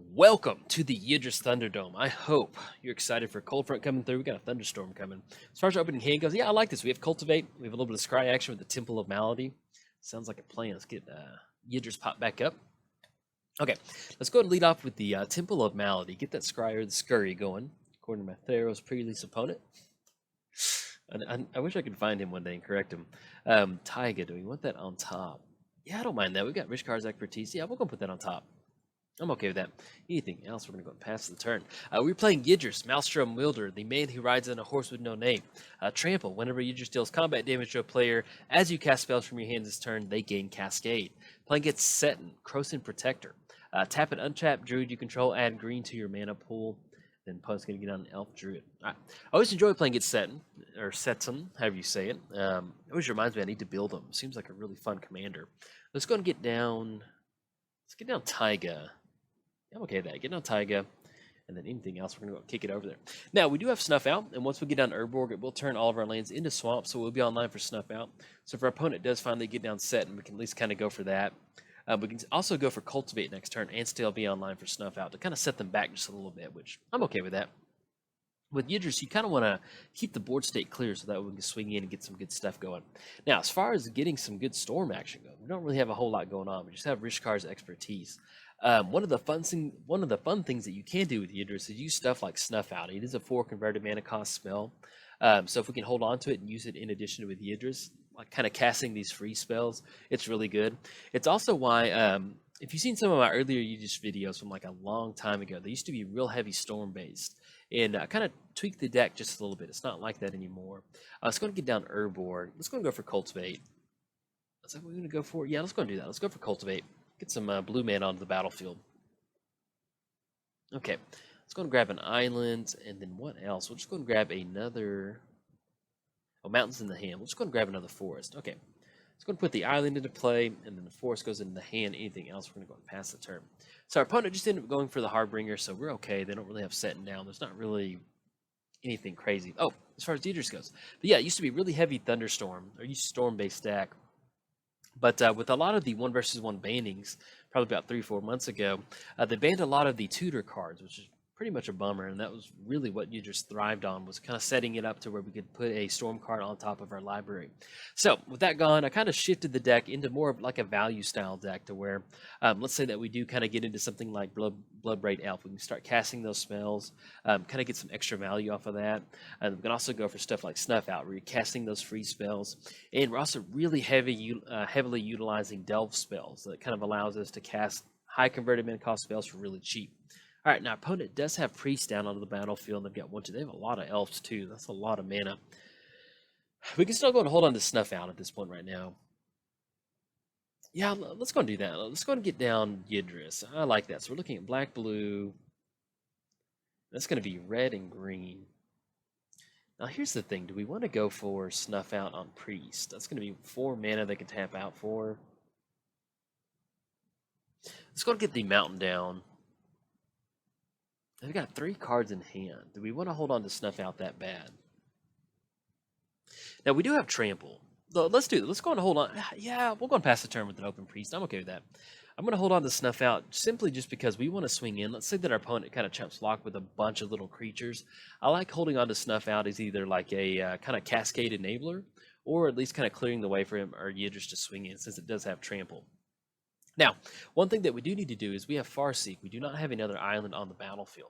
Welcome to the Yidris Thunderdome. I hope you're excited for cold front coming through. We got a thunderstorm coming. As far as our opening hand goes, yeah, I like this. We have Cultivate. We have a little bit of Scry action with the Temple of Malady. Sounds like a plan. Let's get Yidris pop back up. Okay, let's go ahead and lead off with the Temple of Malady. Get that Scry or the Scurry going, according to my Theros pre-release opponent. I wish I could find him one day and correct him. Taiga, do we want that on top? Yeah, I don't mind that. We got Rich Card's expertise. Yeah, we're going to put that on top. I'm okay with that. Anything else, we're going to go and pass the turn. We're playing Yidris, Maelstrom Wielder, the man who rides on a horse with no name. Trample. Whenever Yidris deals combat damage to a player, as you cast spells from your hands this turn, they gain Cascade. Playing against Seton, Krosan Protector. Tap and untap Druid you control, add green to your mana pool. Then opponent's going to get on an Elf Druid. All right. I always enjoy playing against Seton, or Seton, however you say it. It always reminds me I need to build him. Seems like a really fun commander. Let's go and get down... Let's get down Taiga. I'm okay with that. Get down Taiga, and then anything else, we're going to go kick it over there. Now, we do have Snuff Out, and once we get down Urborg, it will turn all of our lands into swamps, so we'll be online for Snuff Out. So if our opponent does finally get down set, and we can at least kind of go for that. We can also go for Cultivate next turn and still be online for Snuff Out to kind of set them back just a little bit, which I'm okay with that. With Yidris, you kind of want to keep the board state clear so that we can swing in and get some good stuff going. Now, as far as getting some good storm action going, we don't really have a whole lot going on. We just have Rishkar's expertise. One of the fun things that you can do with Yidris is use stuff like Snuff Out. It is a 4 converted mana cost spell. So if we can hold on to it and use it in addition with Yidris, like kind of casting these free spells, it's really good. It's also why, if you've seen some of my earlier Yidris videos from like a long time ago, they used to be real heavy storm based. And I kind of tweaked the deck just a little bit. It's not like that anymore. Let's go and get down Urborg. Let's go and go for Cultivate. That's what we're going to go for. Yeah, let's go and do that. Let's go for Cultivate. Get some blue mana onto the battlefield. Okay, let's go and grab an island. And then what else? We'll just go and grab another... Oh, mountains in the hand. We'll just go and grab another forest. Okay, let's go and put the island into play. And then the forest goes into the hand. Anything else, we're going to go and pass the turn. So our opponent just ended up going for the Harbinger, so we're okay. They don't really have Seton down. There's not really anything crazy. Oh, as far as Yidris goes. But yeah, it used to be really heavy Thunderstorm, or used storm-based deck. But with a lot of the 1 versus 1 bannings, probably about 3-4 months ago, they banned a lot of the tutor cards, which is pretty much a bummer, and that was really what you just thrived on, was kind of setting it up to where we could put a storm card on top of our library. So with that gone, I kind of shifted the deck into more of like a value style deck, to where let's say that we do kind of get into something like Bloodbraid Elf. We can start casting those spells, kind of get some extra value off of that. And we can also go for stuff like Snuff Out, where you're casting those free spells. And we're also really heavily utilizing Delve spells. That kind of allows us to cast high converted mana cost spells for really cheap. All right, now opponent does have priests down onto the battlefield. They've got 1, 2. They have a lot of elves too. That's a lot of mana. We can still go and hold on to Snuff Out at this point right now. Yeah, let's go and do that. Let's go and get down Yidris. I like that. So we're looking at black, blue. That's going to be red and green. Now here's the thing. Do we want to go for Snuff Out on priest? That's going to be 4 mana they can tap out for. Let's go and get the mountain down. They've got 3 cards in hand. Do we want to hold on to Snuff Out that bad? Now, we do have Trample. Let's do it. Let's go and hold on. Yeah, we'll go and pass the turn with an open priest. I'm okay with that. I'm going to hold on to Snuff Out simply just because we want to swing in. Let's say that our opponent kind of chumps lock with a bunch of little creatures. I like holding on to Snuff Out as either like a kind of Cascade enabler, or at least kind of clearing the way for him or Yidris to swing in, since it does have Trample. Now, one thing that we do need to do is we have Farseek. We do not have another island on the battlefield.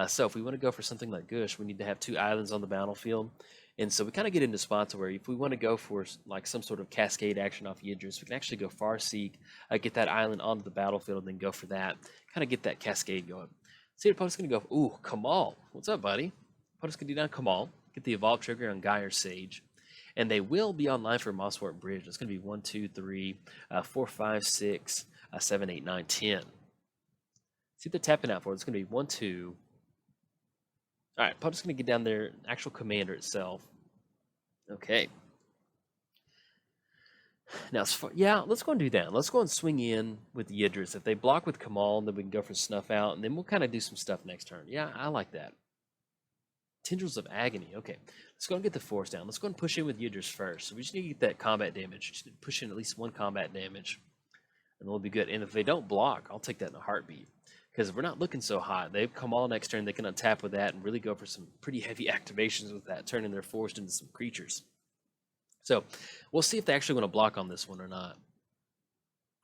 So if we want to go for something like Gush, we need to have 2 islands on the battlefield. And so we kind of get into spots where if we want to go for like some sort of Cascade action off Yidris, we can actually go Farseek, get that island onto the battlefield, and then go for that. Kind of get that Cascade going. See, the opponent's going to go, ooh, Kamal. What's up, buddy? Opponent's going to do down Kamal, get the Evolve trigger on Gyre Sage. And they will be online for Mosswort Bridge. It's going to be 1, 2, 3, 4, 5, 6, 7, 8, 9, 10. See what they're tapping out for. It's going to be 1, 2. All right, opponent's going to get down their actual commander itself. Okay. Now, yeah, let's go and do that. Let's go and swing in with Yidris. If they block with Kamal, then we can go for Snuff Out, and then we'll kind of do some stuff next turn. Yeah, I like that. Tendrils of Agony. Okay, let's go and get the force down. Let's go and push in with Yidris first. So we just need to get that combat damage. Just need to push in at least 1 combat damage, and we'll be good. And if they don't block, I'll take that in a heartbeat. because we're not looking so hot. They come all next turn. They can untap with that and really go for some pretty heavy activations with that, turning their forest into some creatures. So we'll see if they actually want to block on this one or not.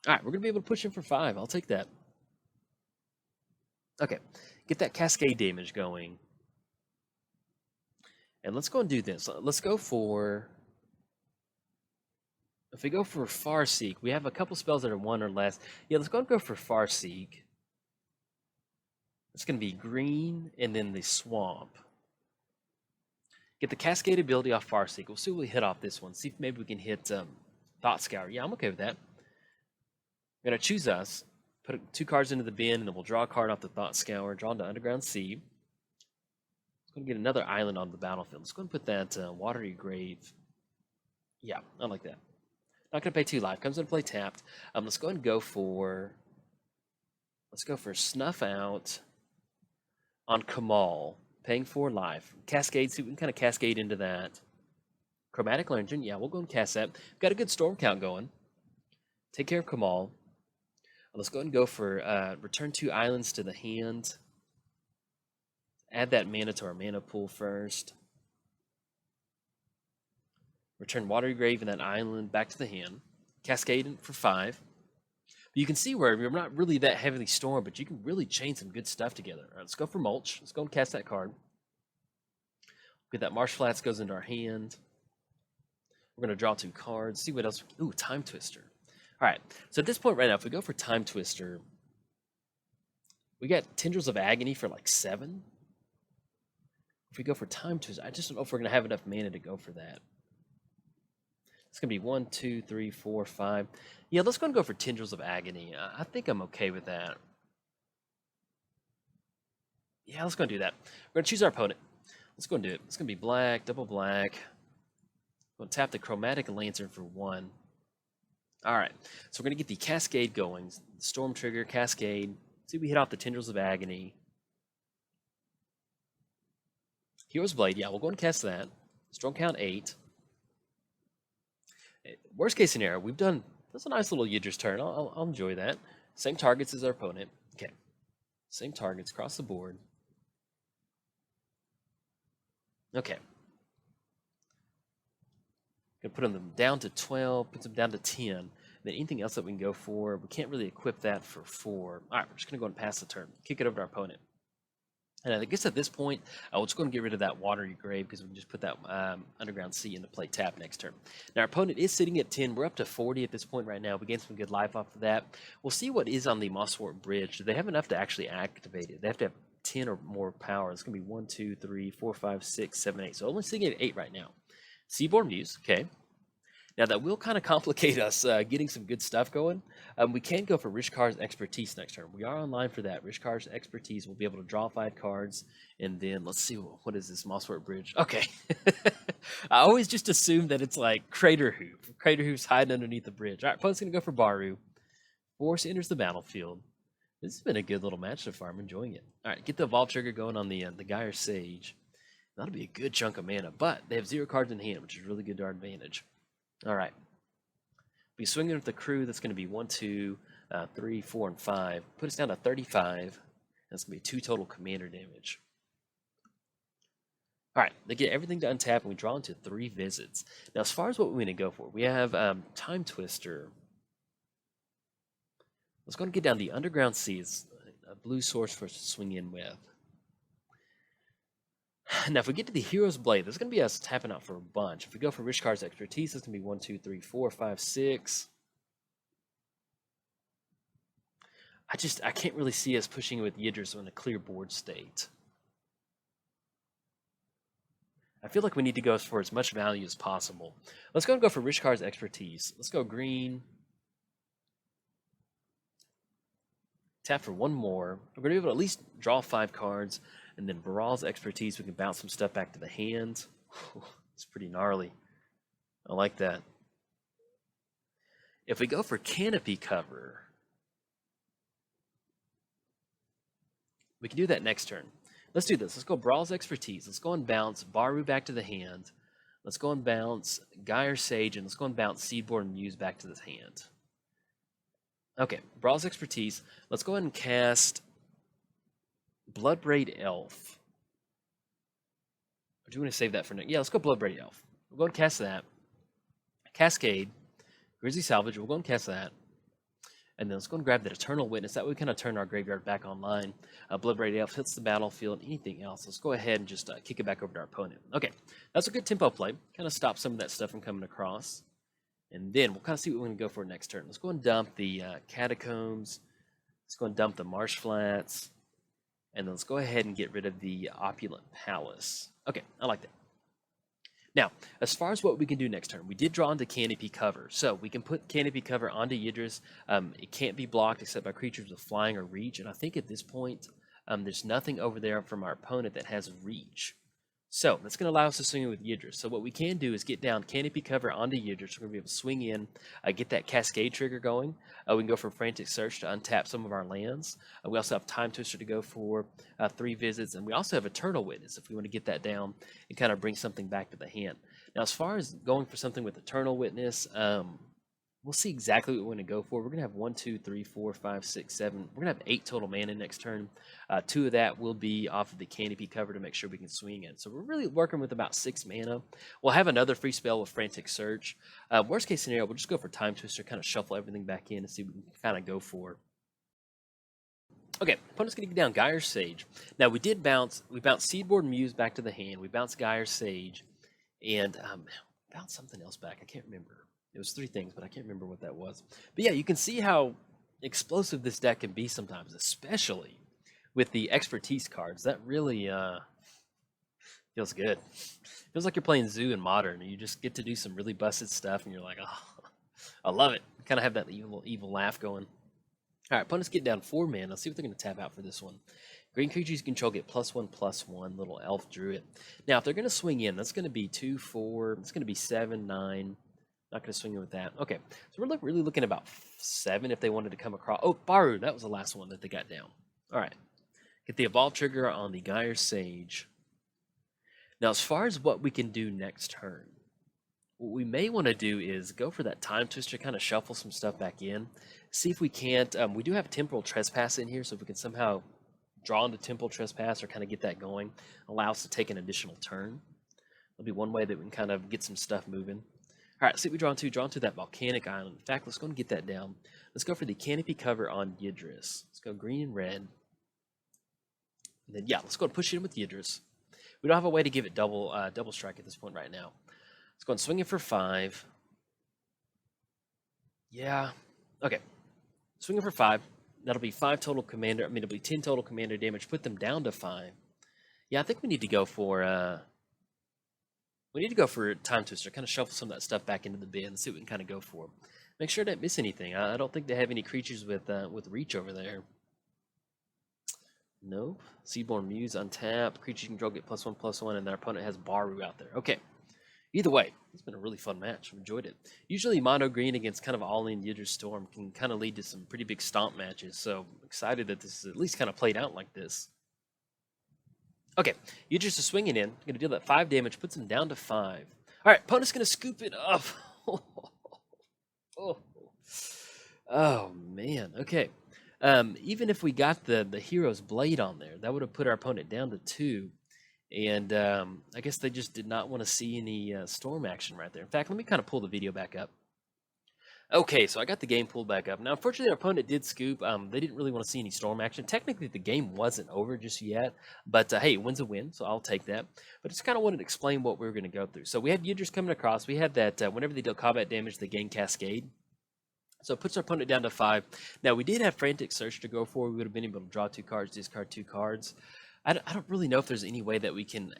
All right, we're going to be able to push in for 5. I'll take that. Okay, get that Cascade damage going. And let's go and do this. Let's go for... If we go for Farseek, we have a couple spells that are 1 or less. Yeah, let's go and go for Farseek. It's going to be green and then the swamp. Get the Cascade ability off Farseek. We'll see what we hit off this one. See if maybe we can hit Thought Scour. Yeah, I'm okay with that. We're going to choose us. Put 2 cards into the bin, and then we'll draw a card off the Thought Scour. Draw into Underground Sea. Let's go and get another island on the battlefield. Let's go and put that Watery Grave. Yeah, I like that. Not going to pay 2 life. Comes into play tapped. Let's go and go for... Let's go for Snuff Out on Kamal. Paying 4 life. Cascade, see, we can kind of cascade into that. Chromatic Lantern, yeah, we'll go and cast that. We've got a good storm count going. Take care of Kamal. Let's go ahead and go for return 2 islands to the hand. Add that mana to our mana pool first. Return Watery Grave and that island back to the hand. Cascade for 5. You can see where we're not really that heavily stormed, but you can really chain some good stuff together. All right, let's go for Mulch. Let's go and cast that card. Get that Marsh Flats goes into our hand. We're going to draw 2 cards. See what else. Ooh, Time Twister. All right, so at this point right now, if we go for Time Twister, we got Tendrils of Agony for like 7. If we go for Time Twister, I just don't know if we're going to have enough mana to go for that. It's going to be 1, 2, 3, 4, 5. Yeah, let's go and go for Tendrils of Agony. I think I'm okay with that. Yeah, let's go and do that. We're going to choose our opponent. Let's go and do it. It's going to be black, double black. We'll tap the Chromatic Lantern for 1. All right, so we're going to get the Cascade going. Storm Trigger, Cascade. See if we hit off the Tendrils of Agony. Hero's Blade, yeah, we'll go and cast that. Storm count 8. Worst case scenario, we've done... That's a nice little Yidris turn. I'll enjoy that. Same targets as our opponent. Okay. Same targets across the board. Okay. Gonna put them down to 12, put them down to 10. Then anything else that we can go for, we can't really equip that for 4. All right, we're just gonna go and pass the turn. Kick it over to our opponent. And I guess at this point, we'll just go and get rid of that Watery Grave because we can just put that Underground Sea into play tap next turn. Now, our opponent is sitting at 10. We're up to 40 at this point right now. We gained some good life off of that. We'll see what is on the Mosswort Bridge. Do they have enough to actually activate it? They have to have 10 or more power. It's going to be 1, 2, 3, 4, 5, 6, 7, 8. So only sitting at 8 right now. Seaborn Muse, okay. Now, that will kind of complicate us getting some good stuff going. We can go for Rishkar's Expertise next turn. We are online for that. Rishkar's Expertise. We'll be able to draw 5 cards. And then, let's see, what is this Mosswort Bridge? Okay. I always just assume that it's like Crater Hoof. Crater Hoof's hiding underneath the bridge. All right, opponent's going to go for Baru. Force enters the battlefield. This has been a good little match so far. I'm enjoying it. All right, get the Evolve Trigger going on the Gyre Sage. That'll be a good chunk of mana. But they have 0 cards in hand, which is really good to our advantage. All right. Be swinging with the crew. That's going to be 1, 2, 3, 4, and 5. Put us down to 35. That's going to be 2 total commander damage. All right. They get everything to untap, and we draw into 3 visits. Now, as far as what we're going to go for, we have Time Twister. Let's go and get down the Underground Sea. It's a blue source for us to swing in with. Now, if we get to the Hero's Blade, there's going to be us tapping out for a bunch. If we go for Rishkar's Expertise, it's going to be 1, 2, 3, 4, 5, 6. I can't really see us pushing with Yidris in a clear board state. I feel like we need to go for as much value as possible. Let's go and go for Rishkar's Expertise. Let's go green. Tap for 1 more. We're going to be able to at least draw 5 cards. And then Baral's Expertise, we can bounce some stuff back to the hand. It's pretty gnarly. I like that. If we go for Canopy Cover, we can do that next turn. Let's do this. Let's go Baral's Expertise. Let's go and bounce Baru back to the hand. Let's go and bounce Gyre Sage, and let's go and bounce Seedborn Muse back to the hand. Okay, Baral's Expertise. Let's go ahead and cast Bloodbraid Elf. Or do you want to save that for next? Yeah, let's go Bloodbraid Elf. We'll go and cast that. Cascade. Grizzly Salvage. We'll go and cast that. And then let's go and grab that Eternal Witness. That way we kind of turn our graveyard back online. Bloodbraid Elf hits the battlefield. Anything else? Let's go ahead and just kick it back over to our opponent. Okay, that's a good tempo play. Kind of stop some of that stuff from coming across. And then we'll kind of see what we're going to go for next turn. Let's go and dump the Catacombs. Let's go and dump the Marsh Flats. And then let's go ahead and get rid of the Opulent Palace. Okay, I like that. Now, as far as what we can do next turn, we did draw into Canopy Cover. So we can put Canopy Cover onto Yidris. It can't be blocked except by creatures with flying or reach. And I think at this point, there's nothing over there from our opponent that has reach. So that's going to allow us to swing in with Yidris. So what we can do is get down Canopy Cover onto Yidris. We're going to be able to swing in, get that Cascade trigger going. We can go for Frantic Search to untap some of our lands. We also have Time Twister to go for 3 visits. And we also have Eternal Witness if we want to get that down and kind of bring something back to the hand. Now, as far as going for something with Eternal Witness, we'll see exactly what we want to go for. We're going to have 1, 2, 3, 4, 5, 6, 7. We're going to have 8 total mana next turn. 2 of that will be off of the Canopy Cover to make sure we can swing it. So we're really working with about 6 mana. We'll have another free spell with Frantic Search. Worst case scenario, we'll just go for Time Twister, kind of shuffle everything back in and see what we can kind of go for. Okay, opponent's going to get down Gyre's Sage. Now we bounced Seedborn Muse back to the hand. We bounced Gyre's Sage, and bounced something else back. I can't remember. It was 3 things, but I can't remember what that was. But yeah, you can see how explosive this deck can be sometimes, especially with the expertise cards. That really feels good. Feels like you're playing Zoo in Modern, and you just get to do some really busted stuff, and you're like, oh, I love it. Kind of have that evil laugh going. All right, opponents get down 4 mana. Let's see what they're going to tap out for this one. Green creatures you control get +1/+1, little elf druid. Now, if they're going to swing in, that's going to be 2, 4. It's going to be 7, 9. Not going to swing in with that. Okay, so we're really looking at about 7 if they wanted to come across. Oh, Baru, that was the last one that they got down. All right, get the Evolve trigger on the Gyre's Sage. Now, as far as what we can do next turn, what we may want to do is go for that Time Twister, kind of shuffle some stuff back in. See if we can't. We do have Temporal Trespass in here, so if we can somehow draw into Temporal Trespass or kind of get that going, allow us to take an additional turn. That'll be one way that we can kind of get some stuff moving. All right, see what we draw into that Volcanic Island. In fact, let's go and get that down. Let's go for the Canopy Cover on Yidris. Let's go green and red. And then, yeah, let's go and push it in with Yidris. We don't have a way to give it double strike at this point right now. Let's go and swing it for 5. Yeah, okay. Swing it for 5. That'll be 5 total commander. I mean, it'll be 10 total commander damage. Put them down to 5. Yeah, I think we need to go for... We need to go for Time Twister, kind of shuffle some of that stuff back into the bin and see what we can kind of go for. Make sure I don't miss anything. I don't think they have any creatures with reach over there. Nope. Seedborn Muse untapped. Creature you control get +1/+1, and their opponent has Baru out there. Okay. Either way, it's been a really fun match. I've enjoyed it. Usually mono green against kind of all-in Yidris Storm can kind of lead to some pretty big stomp matches. So I'm excited that this is at least kind of played out like this. Okay, Yidris is swinging in. Going to deal that 5 damage, puts him down to 5. All right, opponent's going to scoop it up. Oh, man. Okay. Even if we got the Hero's Blade on there, that would have put our opponent down to 2. And I guess they just did not want to see any storm action right there. In fact, let me kind of pull the video back up. Okay, so I got the game pulled back up. Now, unfortunately, our opponent did scoop. They didn't really want to see any storm action. Technically, the game wasn't over just yet. But, hey, win's a win, so I'll take that. But I just kind of wanted to explain what we were going to go through. So we had Yidris coming across. We had that whenever they deal combat damage, they gain Cascade. So it puts our opponent down to 5. Now, we did have Frantic Search to go for. We would have been able to draw 2 cards, discard 2 cards. I don't really know if there's any way that we can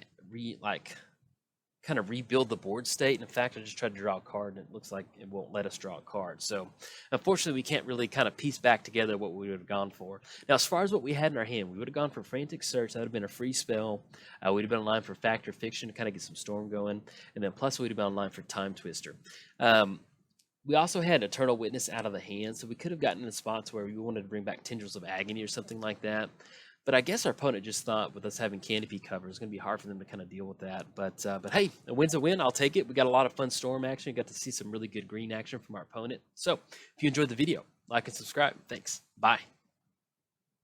kind of rebuild the board state. And in fact, I just tried to draw a card, and it looks like it won't let us draw a card. So unfortunately, we can't really kind of piece back together what we would have gone for. Now, as far as what we had in our hand, we would have gone for Frantic Search. That would have been a free spell. We'd have been in line for Fact or Fiction to kind of get some storm going. And then plus, we'd have been in line for Time Twister. We also had Eternal Witness out of the hand, so we could have gotten in spots where we wanted to bring back Tendrils of Agony or something like that. But I guess our opponent just thought with us having Canopy Cover, it's going to be hard for them to kind of deal with that. But hey, a win's a win. I'll take it. We got a lot of fun storm action. Got to see some really good green action from our opponent. So if you enjoyed the video, like and subscribe. Thanks. Bye.